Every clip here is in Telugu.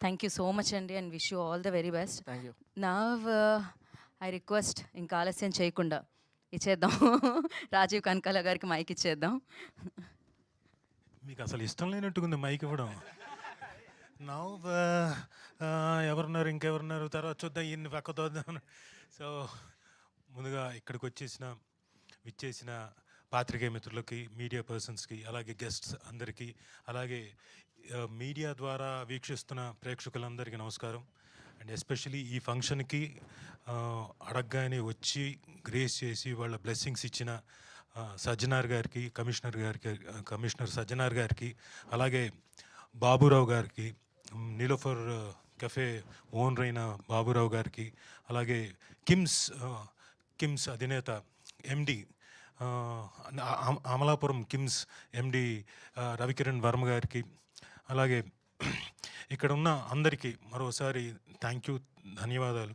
థ్యాంక్ యూ సో మచ్ అండి and wish you all the very best. Thank you. Now I request ఇంకా ఆలస్యం చేయకుండా ఇచ్చేద్దాం రాజీవ్ కనకాల గారికి మైక్ ఇచ్చేద్దాం. మీకు అసలు ఇష్టం లేనట్టుకుంది మైక్ ఇవ్వడం. నవ్ ఎవరున్నారు, ఇంకెవరున్నారు, తర్వాత చూద్దాం, ఈయన్ని పక్క తోద్దాం. సో ముందుగా ఇక్కడికి విచ్చేసిన పాత్రికేయ మిత్రులకి, మీడియా పర్సన్స్కి, అలాగే గెస్ట్స్ అందరికీ, అలాగే మీడియా ద్వారా వీక్షిస్తున్న ప్రేక్షకులందరికీ నమస్కారం. అండ్ ఎస్పెషలీ ఈ ఫంక్షన్కి అడగగానే వచ్చి గ్రేస్ చేసి వాళ్ళ బ్లెస్సింగ్స్ ఇచ్చిన సజ్జనార్ గారికి, కమిషనర్ సజ్జనార్ గారికి, అలాగే బాబురావు గారికి, నీలోఫర్ కెఫే ఓనర్ అయిన బాబురావు గారికి, అలాగే కిమ్స్ అధినేత ఎండి అమలాపురం కిమ్స్ ఎండి రవికిరణ్ వర్మ గారికి, అలాగే ఇక్కడ ఉన్న అందరికీ మరోసారి థ్యాంక్ యూ, ధన్యవాదాలు.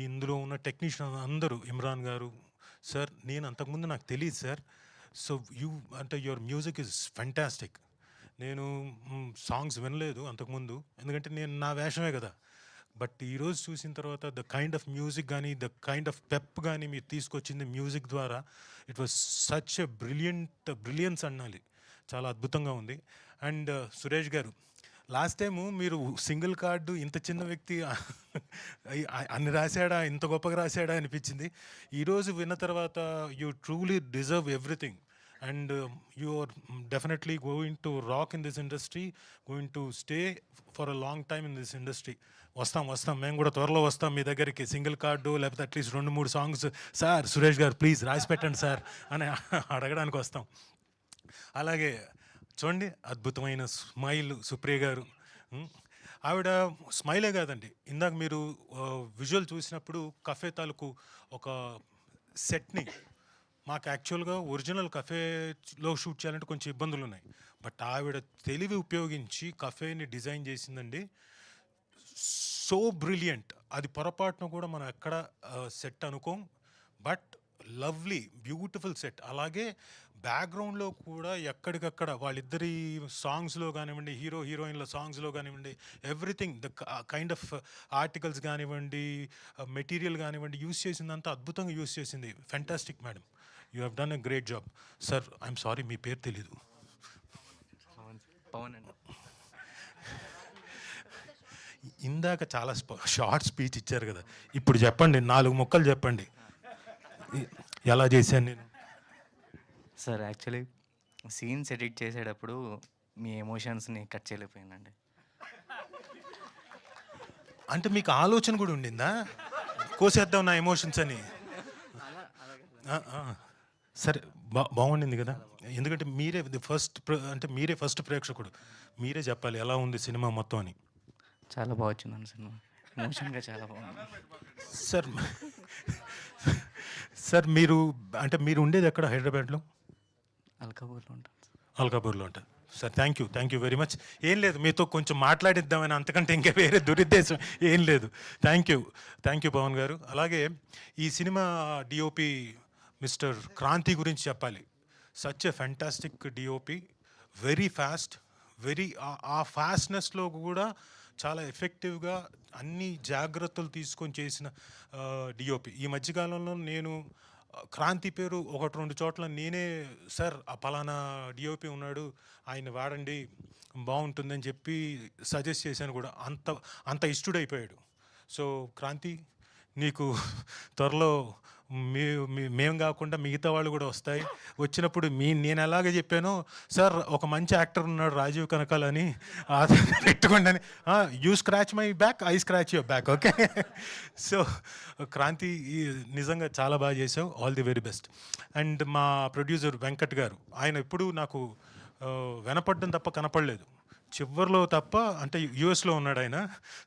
ఇందులో ఉన్న టెక్నీషియన్ అందరూ, ఇమ్రాన్ గారు సార్, నేను అంతకుముందు నాకు తెలియదు sir. So your music is fantastic. నేను సాంగ్స్ వినలేదు అంతకుముందు, ఎందుకంటే నేను నా వేషమే కదా. బట్ ఈరోజు చూసిన తర్వాత ద కైండ్ ఆఫ్ మ్యూజిక్ కానీ, ద కైండ్ ఆఫ్ పెప్ కానీ మీరు తీసుకొచ్చింది మ్యూజిక్ ద్వారా, it was such a brilliance అనాలి. చాలా అద్భుతంగా ఉంది. అండ్ సురేష్ గారు, లాస్ట్ టైము మీరు సింగిల్ కార్డు ఇంత చిన్న వ్యక్తి అన్ని రాశాడా, ఇంత గొప్పగా రాశాడా అనిపించింది. ఈరోజు విన్న తర్వాత you truly deserve everything. And you are definitely going to rock in this industry, going to stay for a long time in this industry. వస్తాం, మేము కూడా త్వరలో వస్తాం మీ దగ్గరికి. సింగిల్ కార్డు లేకపోతే at least 2-3 songs sir Suresh garu please రాసి పెట్టండి సార్ అని అడగడానికి వస్తాం. అలాగే చూడండి, అద్భుతమైన స్మైల్ సుప్రియ గారు. ఆవిడ స్మైలే కాదండి, ఇందాక మీరు విజువల్ చూసినప్పుడు కఫే తాలూకు ఒక సెట్ని, మాకు యాక్చువల్గా ఒరిజినల్ కఫేలో షూట్ చేయాలంటే కొంచెం ఇబ్బందులు ఉన్నాయి. బట్ ఆవిడ తెలివి ఉపయోగించి కఫేని డిజైన్ చేసిందండి. So brilliant. అది పొరపాటున కూడా మనం ఎక్కడ సెట్ అనుకోం, బట్ లవ్లీ బ్యూటిఫుల్ సెట్. అలాగే బ్యాక్గ్రౌండ్లో కూడా ఎక్కడికక్కడ వాళ్ళిద్దరి సాంగ్స్లో కానివ్వండి, హీరోయిన్ల సాంగ్స్లో కానివ్వండి, everything the kind of articles కానివ్వండి, మెటీరియల్ కానివ్వండి, యూస్ చేసిందంతా అద్భుతంగా యూస్ చేసింది. Fantastic madam, you have done a great job. Sir I'm sorry, మీ పేరు తెలీదు. పవన్ అండి. ఇందాక చాలా షార్ట్ స్పీచ్ ఇచ్చారు కదా, ఇప్పుడు చెప్పండి, 4 ముక్కలు చెప్పండి, ఎలా చేశాను నేను. సార్ యాక్చువల్లీ సీన్స్ ఎడిట్ చేసేటప్పుడు మీ ఎమోషన్స్ని కట్ చేయలేకపోయానండి. అంటే మీకు ఆలోచన కూడా ఉండిందా, కోసేద్దాం నా ఎమోషన్స్ అని? సరే, బాగుండింది కదా. ఎందుకంటే మీరే ఫస్ట్ ప్రేక్షకుడు, మీరే చెప్పాలి ఎలా ఉంది సినిమా మొత్తం అని. చాలా బాగా వచ్చిందండి సినిమా, ఎమోషన్గా చాలా బాగుంది. సార్ మీరు ఉండేది ఎక్కడ? హైదరాబాద్లో అల్కాపూర్లో ఉంటాను. అల్కాపూర్లో ఉంటారు sir. Thank you very much. ఏం లేదు, మీతో కొంచెం మాట్లాడిద్దామని, అంతకంటే ఇంకా వేరే దురుద్దేశం ఏం లేదు. థ్యాంక్ యూ పవన్ గారు. అలాగే ఈ సినిమా డిఓపి మిస్టర్ క్రాంతి గురించి చెప్పాలి. Such a fantastic DOP, very fast, ఆ ఫాస్ట్నెస్లో కూడా చాలా ఎఫెక్టివ్గా అన్ని జాగ్రత్తలు తీసుకొని చేసిన డిఓపి. ఈ మధ్యకాలంలో నేను క్రాంతి పేరు 1-2 చోట్ల నేనే, సార్ ఆ పలానా డిఓపి ఉన్నాడు, ఆయన వాడండి బాగుంటుందని చెప్పి సజెస్ట్ చేశాను కూడా. అంత ఇష్టడైపోయాడు. సో క్రాంతి, నీకు త్వరలో మేము కాకుండా మిగతా వాళ్ళు కూడా వస్తాయి. వచ్చినప్పుడు నేను ఎలాగ చెప్పానో, సార్ ఒక మంచి యాక్టర్ ఉన్నాడు రాజీవ్ కనకాల అని పెట్టుకోండి అని, you scratch my back, I scratch your back, okay? So Kranti, నిజంగా చాలా బాగా చేసావు, all the very best. And మా ప్రొడ్యూసర్ వెంకట్ గారు, ఆయన ఎప్పుడూ నాకు వినపడడం తప్ప కనపడలేదు. చివర్లో తప్ప, అంటే యూఎస్లో ఉన్నాడు ఆయన,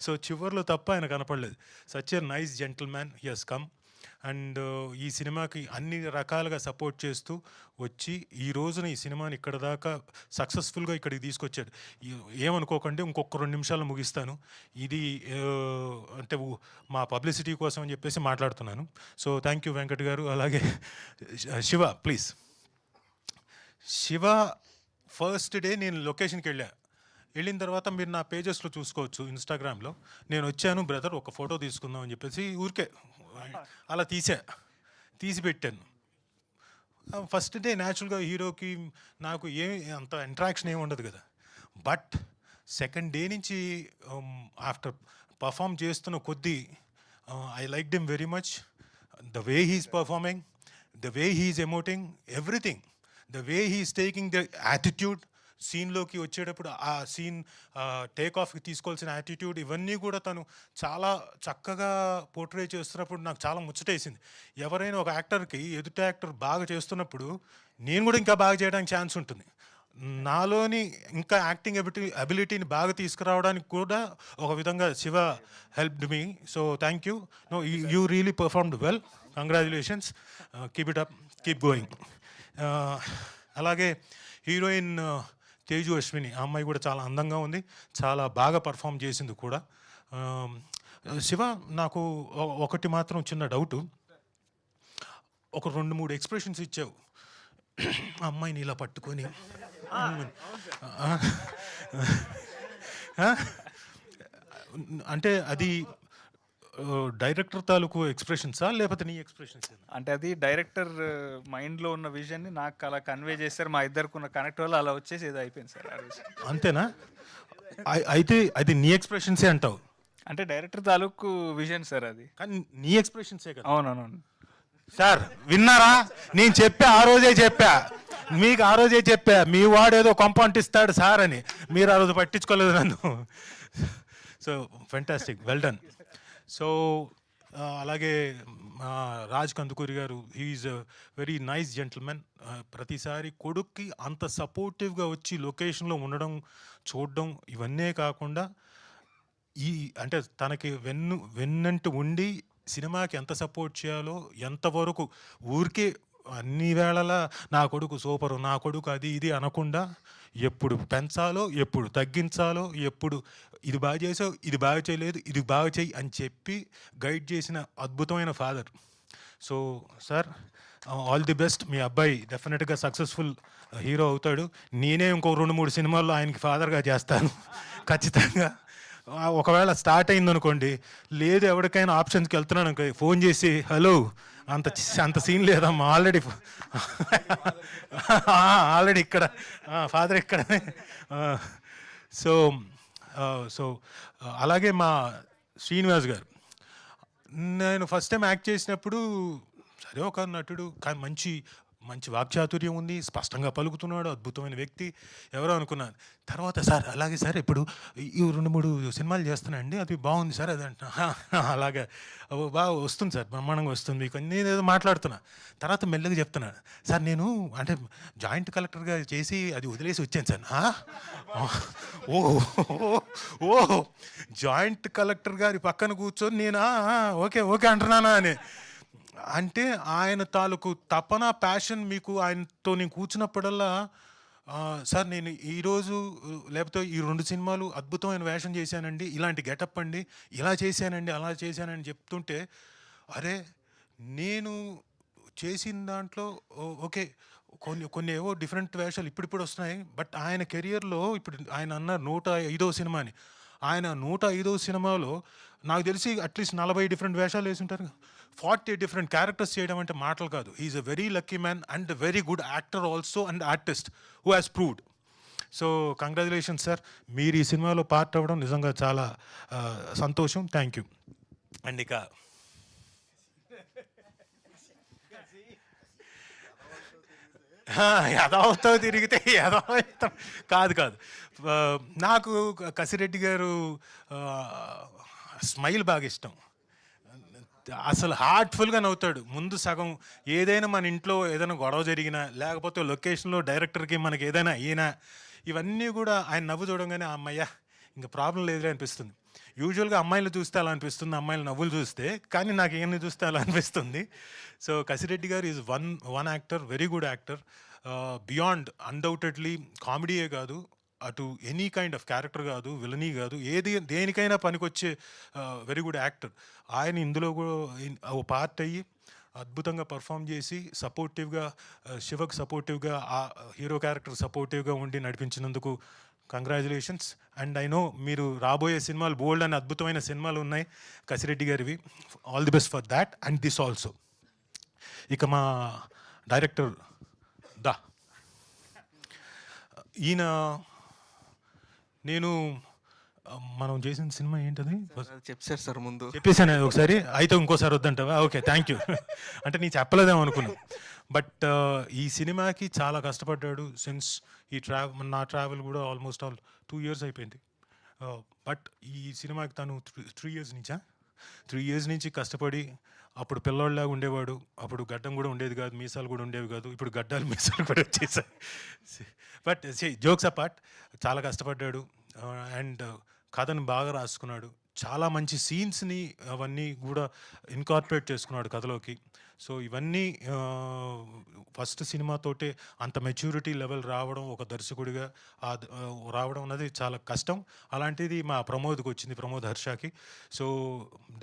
సో చివర్లో తప్ప ఆయన కనపడలేదు. Such a nice gentleman, he has come. And ఈ సినిమాకి అన్ని రకాలుగా సపోర్ట్ చేస్తూ వచ్చి ఈ రోజున ఈ సినిమాని ఇక్కడ దాకా సక్సెస్ఫుల్గా ఇక్కడికి తీసుకొచ్చాడు. ఏమనుకోకండి, ఇంకొక 2 నిమిషాలు ముగిస్తాను. ఇది అంటే మా పబ్లిసిటీ కోసం అని చెప్పేసి మాట్లాడుతున్నాను. సో థ్యాంక్ యూ వెంకట్ గారు. అలాగే Shiva, please. Shiva first day నేను లొకేషన్కి వెళ్ళా. వెళ్ళిన తర్వాత మీరు నా పేజెస్లో చూసుకోవచ్చు ఇన్స్టాగ్రామ్లో. నేను వచ్చాను బ్రదర్ ఒక ఫోటో తీసుకుందాం అని చెప్పేసి ఊరికే అలా తీసి పెట్టాను. ఫస్ట్ డే న్యాచురల్గా హీరోకి నాకు ఏమి అంత ఇంటరాక్షన్ ఏమి ఉండదు కదా. బట్ సెకండ్ డే నుంచి ఆఫ్టర్ పర్ఫామ్ చేస్తున్న కొద్దీ I like them very much. The way he's performing, the way he's emoting, everything, the way he's taking the attitude, సీన్లోకి వచ్చేటప్పుడు ఆ సీన్ టేక్ ఆఫ్కి తీసుకోవాల్సిన యాటిట్యూడ్, ఇవన్నీ కూడా తను చాలా చక్కగా పోర్ట్రే చేస్తున్నప్పుడు నాకు చాలా ముచ్చటేసింది. ఎవరైనా ఒక యాక్టర్కి ఎదుటి యాక్టర్ బాగా చేస్తున్నప్పుడు నేను కూడా ఇంకా బాగా చేయడానికి ఛాన్స్ ఉంటుంది. నాలోని ఇంకా యాక్టింగ్ అబిలిటీని బాగా తీసుకురావడానికి కూడా ఒక విధంగా Shiva helped me. So thank you. No you really performed well. Congratulations. Keep it up, keep going. అలాగే హీరోయిన్ తేజు అశ్విని, ఆ అమ్మాయి కూడా చాలా అందంగా ఉంది, చాలా బాగా పర్ఫామ్ చేసింది కూడా. శివ, నాకు ఒకటి మాత్రం చిన్న డౌటు. ఒక 2-3 ఎక్స్ప్రెషన్స్ ఇచ్చావు ఆ అమ్మాయిని ఇలా పట్టుకొని. అంటే అది డైరెక్టర్ తాలూకు ఎక్స్ప్రెషన్సా లేకపోతే నీ ఎక్స్ప్రెషన్స్? అంటే అది డైరెక్టర్ మైండ్లో ఉన్న విజన్ని నాకు అలా కన్వే చేస్తారు. మా ఇద్దరికి ఉన్న కనెక్ట్ వల్ల అలా వచ్చేసి ఏదో అయిపోయింది సార్. అంతేనా? అయితే అది నీ ఎక్స్ప్రెషన్సే అంటావు? అంటే డైరెక్టర్ తాలూకు విజన్ సార్ అది. కానీ నీ ఎక్స్ప్రెషన్సే కదా. అవునవును సార్, విన్నారా? నేను చెప్పా, ఆ రోజే చెప్పా మీకు, ఆ రోజే చెప్పా మీ వాడు ఏదో కొంపంటిస్తాడు సార్ అని. మీరు ఆ రోజు పట్టించుకోలేదు నన్ను. So fantastic, well done. So అలాగే రాజ్ కందుకూరి గారు, హీఈస్ వెరీ నైస్ జెంటిల్మెన్. ప్రతిసారి కొడుక్కి అంత సపోర్టివ్గా వచ్చి లొకేషన్లో ఉండడం, చూడడం, ఇవన్నీ కాకుండా అంటే తనకి వెన్నంటూ ఉండి సినిమాకి ఎంత సపోర్ట్ చేయాలో, ఎంతవరకు ఊరికే అన్ని వేళలా నా కొడుకు సూపరు, నా కొడుకు అది ఇది అనకుండా ఎప్పుడు పెంచాలో, ఎప్పుడు తగ్గించాలో, ఎప్పుడు ఇది బాగా చేసావు, ఇది బాగా చేయలేదు, ఇది బాగా చెయ్యి అని చెప్పి గైడ్ చేసిన అద్భుతమైన father. So sir, all the best. మీ అబ్బాయి డెఫినెట్గా సక్సెస్ఫుల్ హీరో అవుతాడు. నేనే ఇంకో 2-3 సినిమాల్లో ఆయనకి ఫాదర్గా చేస్తాను ఖచ్చితంగా. ఒకవేళ స్టార్ట్ అయిందనుకోండి, లేదు ఎవరికైనా ఆప్షన్స్కి వెళ్తున్నాను అనుకో, ఫోన్ చేసి హలో అంత సీన్ లేదమ్మా, ఆల్రెడీ ఇక్కడ ఫాదర్ ఇక్కడనే. సో అలాగే మా శ్రీనివాస్ గారు, నేను ఫస్ట్ టైం యాక్ట్ చేసినప్పుడు సరే ఒక నటుడు, కానీ మంచి వాక్చాతుర్యం ఉంది, స్పష్టంగా పలుకుతున్నాడు, అద్భుతమైన వ్యక్తి ఎవరో అనుకున్నాను. తర్వాత సార్ అలాగే సార్ ఇప్పుడు ఈ 2-3 సినిమాలు చేస్తున్నానండి, అది బాగుంది సార్ అది అంటున్నా. అలాగే బాగా వస్తుంది సార్, బ్రహ్మాండంగా వస్తుంది మీకు, నేనేదో మాట్లాడుతున్నా. తర్వాత మెల్లగా చెప్తున్నాను, సార్ నేను అంటే జాయింట్ కలెక్టర్గా చేసి అది వదిలేసి వచ్చాను సార్. ఓ జాయింట్ కలెక్టర్ గారి పక్కన కూర్చొని నేను ఓకే ఓకే అంటున్నానా అని. అంటే ఆయన తాలూకు తపన, ప్యాషన్ మీకు ఆయనతో నేను కూర్చున్నప్పుడల్లా, సార్ నేను ఈరోజు లేకపోతే ఈ 2 సినిమాలు అద్భుతమైన వేషం చేశానండి, ఇలాంటి గెటప్ అండి, ఇలా చేశానండి, అలా చేశానని చెప్తుంటే, అరే నేను చేసిన దాంట్లో ఓకే కొన్ని ఏవో డిఫరెంట్ వేషాలు ఇప్పుడిప్పుడు వస్తున్నాయి. బట్ ఆయన కెరియర్లో ఇప్పుడు ఆయన అన్న 105వ సినిమా అని, ఆయన 105వ సినిమాలో నాకు తెలిసి అట్లీస్ట్ 40 డిఫరెంట్ వేషాలు వేసి ఉంటారు, 40 డిఫరెంట్ క్యారెక్టర్స్ చేయడం అంటే మాటలు కాదు. He's a very lucky man and very good actor also and artist who has proved. So congratulations sir, మీరు ఈ సినిమాలో పార్ట్ అవ్వడం నిజంగా చాలా సంతోషం. Thank you. అండ్ ఇక యథావతో తిరిగితే యథావతం కాదు. నాకు కసిరెడ్డి గారు స్మైల్ బాగా ఇష్టం. అసలు హార్ట్ఫుల్గా నవ్వుతాడు. ముందు సగం ఏదైనా మన ఇంట్లో ఏదైనా గొడవ జరిగినా, లేకపోతే లొకేషన్లో డైరెక్టర్కి మనకి ఏదైనా అయినా, ఇవన్నీ కూడా ఆయన నవ్వు చూడంగానే అమ్మయ్య ఇంకా ప్రాబ్లం లేదులే అనిపిస్తుంది. యూజువల్గా అమ్మాయిలు చూస్తే అలా అనిపిస్తుంది, అమ్మాయిలు నవ్వులు చూస్తే, కానీ నాకు ఏమని చూస్తే అలా అనిపిస్తుంది. So Kasireddy garu is one actor, very good actor, beyond undoubtedly. కామెడీయే కాదు, అటు ఎనీ కైండ్ ఆఫ్ క్యారెక్టర్ కాదు, విలనీ కాదు, దేనికైనా పనికొచ్చే వెరీ గుడ్ యాక్టర్. ఆయన ఇందులో కూడా ఓ పార్ట్ అయ్యి అద్భుతంగా పర్ఫామ్ చేసి సపోర్టివ్గా, శివకు సపోర్టివ్గా, ఆ హీరో క్యారెక్టర్ సపోర్టివ్గా ఉండి నడిపించినందుకు కంగ్రాచులేషన్స్. అండ్ ఐ నో మీరు రాబోయే సినిమాలు బోల్డ్ అని అద్భుతమైన సినిమాలు ఉన్నాయి కసిరెడ్డి గారివి. All the best for that and this also. ఇక మా డైరెక్టర్ ఈయన మనం చేసిన సినిమా ఏంటది చెప్పారు సార్ ముందు. చెప్పేసాను ఒకసారి, అయితే ఇంకోసారి వద్దంటావా? Okay, thank you. అంటే నీ చెప్పలేదేమో అనుకున్నాను. బట్ ఈ సినిమాకి చాలా కష్టపడ్డాడు. సిన్స్ నా ట్రావెల్ కూడా ఆల్మోస్ట్ 2 years అయిపోయింది. బట్ ఈ సినిమాకి తను 3 years నుంచి కష్టపడి, అప్పుడు పిల్లోళ్ళలాగా ఉండేవాడు. అప్పుడు గడ్డం కూడా ఉండేది కాదు, మీసాలు కూడా ఉండేవి కాదు. ఇప్పుడు గడ్డాలు మీసాలు కూడా వచ్చేసాయి. బట్ జోక్స్ అపార్ట్, చాలా కష్టపడ్డాడు. అండ్ కథను బాగా రాసుకున్నాడు. చాలా మంచి సీన్స్ని అవన్నీ కూడా ఇన్కార్పొరేట్ చేసుకున్నాడు కథలోకి. సో ఇవన్నీ ఫస్ట్ సినిమాతోటే అంత మెచ్యూరిటీ లెవెల్ రావడం, ఒక దర్శకుడిగా రావడం అన్నది చాలా కష్టం. అలాంటిది మా ప్రమోద్కి వచ్చింది, ప్రమోద్ హర్షకి. సో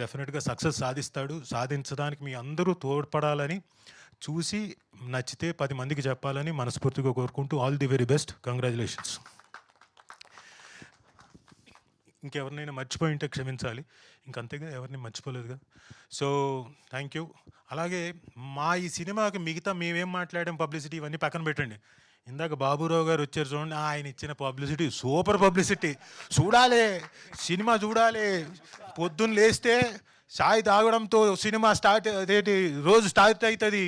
డెఫినెట్గా సక్సెస్ సాధిస్తాడు. సాధించడానికి మీ అందరూ తోడ్పడాలని, చూసి నచ్చితే 10 మందికి చెప్పాలని మనస్ఫూర్తిగా కోరుకుంటూ all the very best. Congratulations. ఇంకెవరినైనా మర్చిపోయి ఉంటే క్షమించాలి, ఇంకంతేగా, ఎవరిని మర్చిపోలేదుగా. So thank you. అలాగే మా ఈ సినిమాకి మిగతా మేమేం మాట్లాడాం, పబ్లిసిటీ ఇవన్నీ పక్కన పెట్టండి. ఇందాక బాబురావు గారు వచ్చారు చూడండి, ఆయన ఇచ్చిన పబ్లిసిటీ సూపర్ పబ్లిసిటీ. చూడాలి, సినిమా చూడాలి. పొద్దున్న లేస్తే ఛాయ్ తాగడంతో సినిమా స్టార్ట్, అదేంటి రోజు స్టార్ట్ అవుతుంది.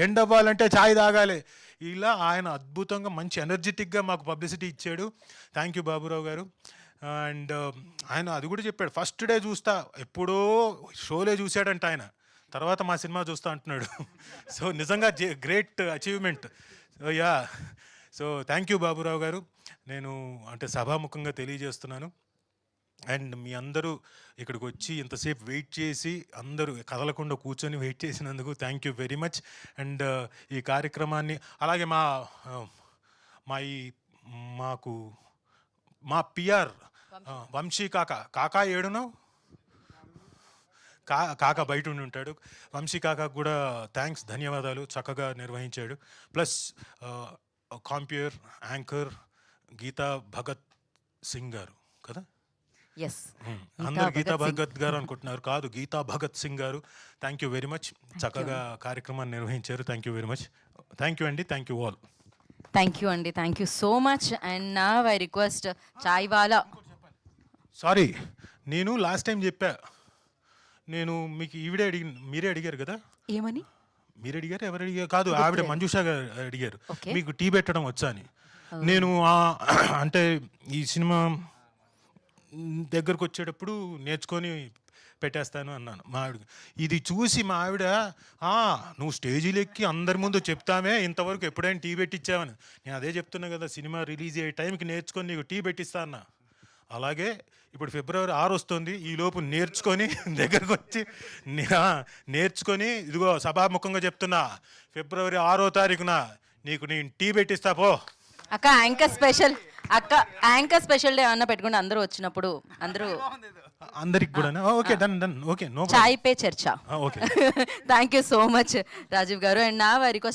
ఎండ్ అవ్వాలంటే ఛాయ్ తాగాలి. ఇలా ఆయన అద్భుతంగా మంచి ఎనర్జెటిక్గా మాకు పబ్లిసిటీ ఇచ్చాడు. థ్యాంక్ యూ బాబురావు గారు. అండ్ ఆయన అది కూడా చెప్పాడు, ఫస్ట్ డే చూస్తా, ఎప్పుడో షోలే చూశాడంట ఆయన, తర్వాత మా సినిమా చూస్తా అంటున్నాడు. సో నిజంగా great achievement. So so thank you Baburao గారు. నేను అంటే సభాముఖంగా తెలియజేస్తున్నాను. అండ్ మీ అందరూ ఇక్కడికి వచ్చి ఇంతసేపు వెయిట్ చేసి, అందరూ కదలకుండా కూర్చొని వెయిట్ చేసినందుకు thank you very much. And ఈ కార్యక్రమాన్ని అలాగే మా పిఆర్ వంశీ కాకా ఏడునో కాకా బయట ఉండి ఉంటాడు. వంశీ కాకా కూడా థ్యాంక్స్, ధన్యవాదాలు, చక్కగా నిర్వహించాడు. ప్లస్ కాంప్యూర్ యాంకర్ గీతా భగత్ సింగ్ గారు కదా, ఎస్, అందరు గీతా భగత్ గారు అనుకుంటున్నారు, కాదు, గీతా భగత్ సింగ్ గారు. థ్యాంక్ యూ వెరీ మచ్, చక్కగా కార్యక్రమాన్ని నిర్వహించారు. Thank you very much. Thank you అండి, thank you all. Thank you అండి, thank you so much. And నా I request chai wala. Sorry, నేను లాస్ట్ టైం చెప్పా, నేను మీకు మీరే అడిగారు కదా. ఏమని? మీరు అడిగారు, ఎవరు అడిగారు? కాదు, ఆవిడ మంజుషా గారు అడిగారు, Okay. మీకు టీ పెట్టడం వచ్చా అని. నేను అంటే ఈ సినిమా దగ్గరకు వచ్చేటప్పుడు నేర్చుకొని పెట్టేస్తాను అన్నాను మా ఆవిడకి. ఇది చూసి మా ఆవిడ, నువ్వు స్టేజీలు ఎక్కి అందరి ముందు చెప్తామే, ఇంతవరకు ఎప్పుడైనా టీ పెట్టించావని. నేను అదే చెప్తున్నా కదా, సినిమా రిలీజ్ అయ్యే టైంకి నేర్చుకొని నీకు టీ పెట్టిస్తా అన్నా. అలాగే ఇప్పుడు February 6 వస్తుంది, ఈలోపు నేర్చుకొని దగ్గరకు వచ్చి నేర్చుకొని, ఇదిగో సభాముఖంగా చెప్తున్నా, February 6వ తారీఖున నీకు నేను టీ పెట్టిస్తా పో. అక్క యాంకర్ స్పెషల్ డే అన్న పెట్టుకుంటే అందరూ వచ్చినప్పుడు అందరికి కూడా ఓకే, డన్ ఓకే, నో చాయ్ పే చర్చ. Okay. Thank you so much Rajiv garu. And నా రిక్వెస్ట్